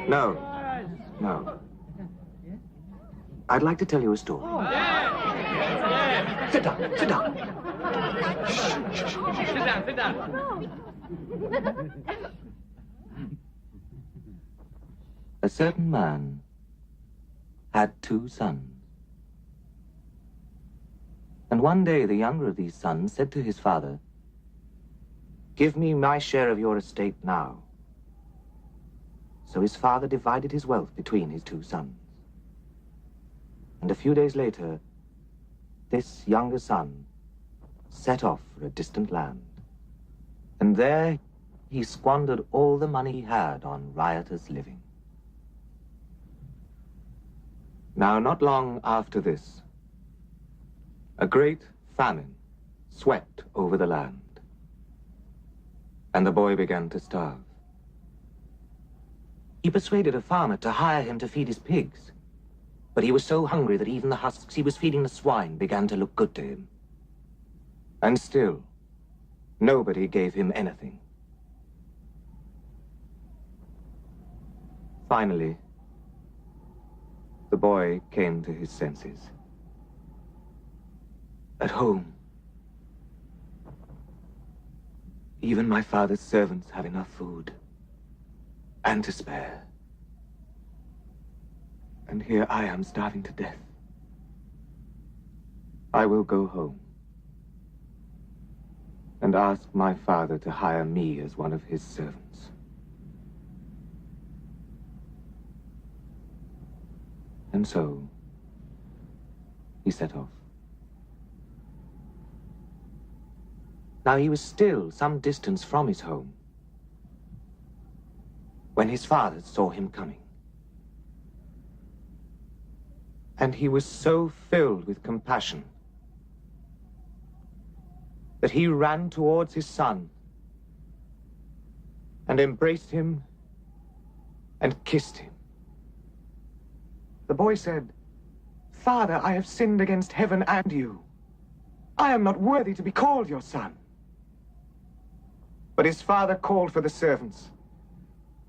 No. No. I'd like to tell you a story. Sit down, sit down. Sit down. A certain man had 2 sons. And one day the younger of these sons said to his father, "Give me my share of your estate now." So his father divided his wealth between his 2 sons. And a few days later, this younger son set off for a distant land. And there he squandered all the money he had on riotous living. Now, not long after this, a great famine swept over the land, and the boy began to starve. He persuaded a farmer to hire him to feed his pigs, but he was so hungry that even the husks he was feeding the swine began to look good to him. And still, nobody gave him anything. Finally, the boy came to his senses. At home, even my father's servants have enough food, and to spare. And here I am starving to death. I will go home and ask my father to hire me as one of his servants. And so, he set off. Now he was still some distance from his home when his father saw him coming. And he was so filled with compassion that he ran towards his son and embraced him and kissed him. The boy said, "Father, I have sinned against heaven and you. I am not worthy to be called your son." But his father called for the servants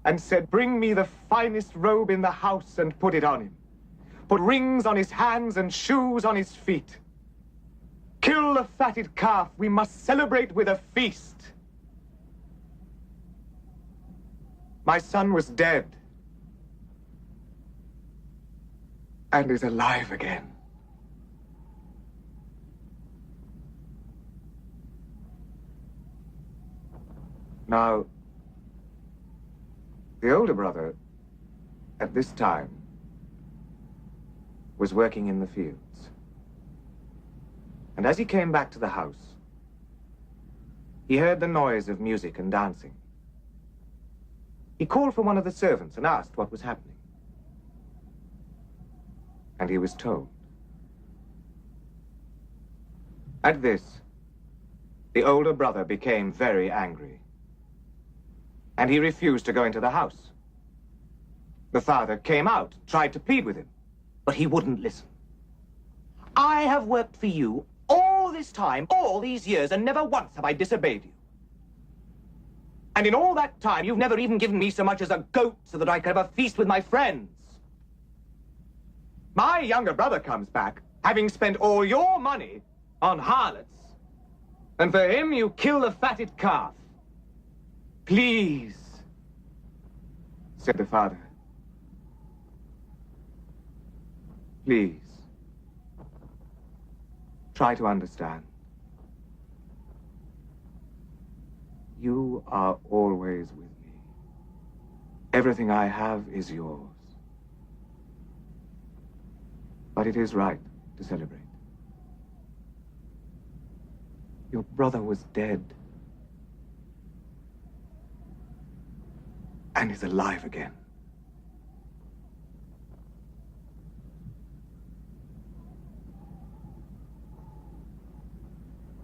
and said, "Bring me the finest robe in the house and put it on him. Put rings on his hands and shoes on his feet. Kill the fatted calf. We must celebrate with a feast." My son was dead and is alive again. Now, the older brother, at this time, was working in the fields. And as he came back to the house, he heard the noise of music and dancing. He called for one of the servants and asked what was happening. And he was told. At this, the older brother became very angry, and he refused to go into the house. The father came out, tried to plead with him, but he wouldn't listen. "I have worked for you all this time, all these years, and never once have I disobeyed you. And in all that time, you've never even given me so much as a goat so that I could have a feast with my friends. My younger brother comes back, having spent all your money on harlots, and for him you kill the fatted calf. Please," said the father, "please, try to understand. You are always with me. Everything I have is yours. But it is right to celebrate. Your brother was dead and is alive again.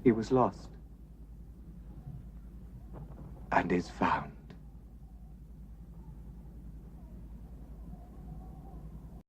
He was lost and is found."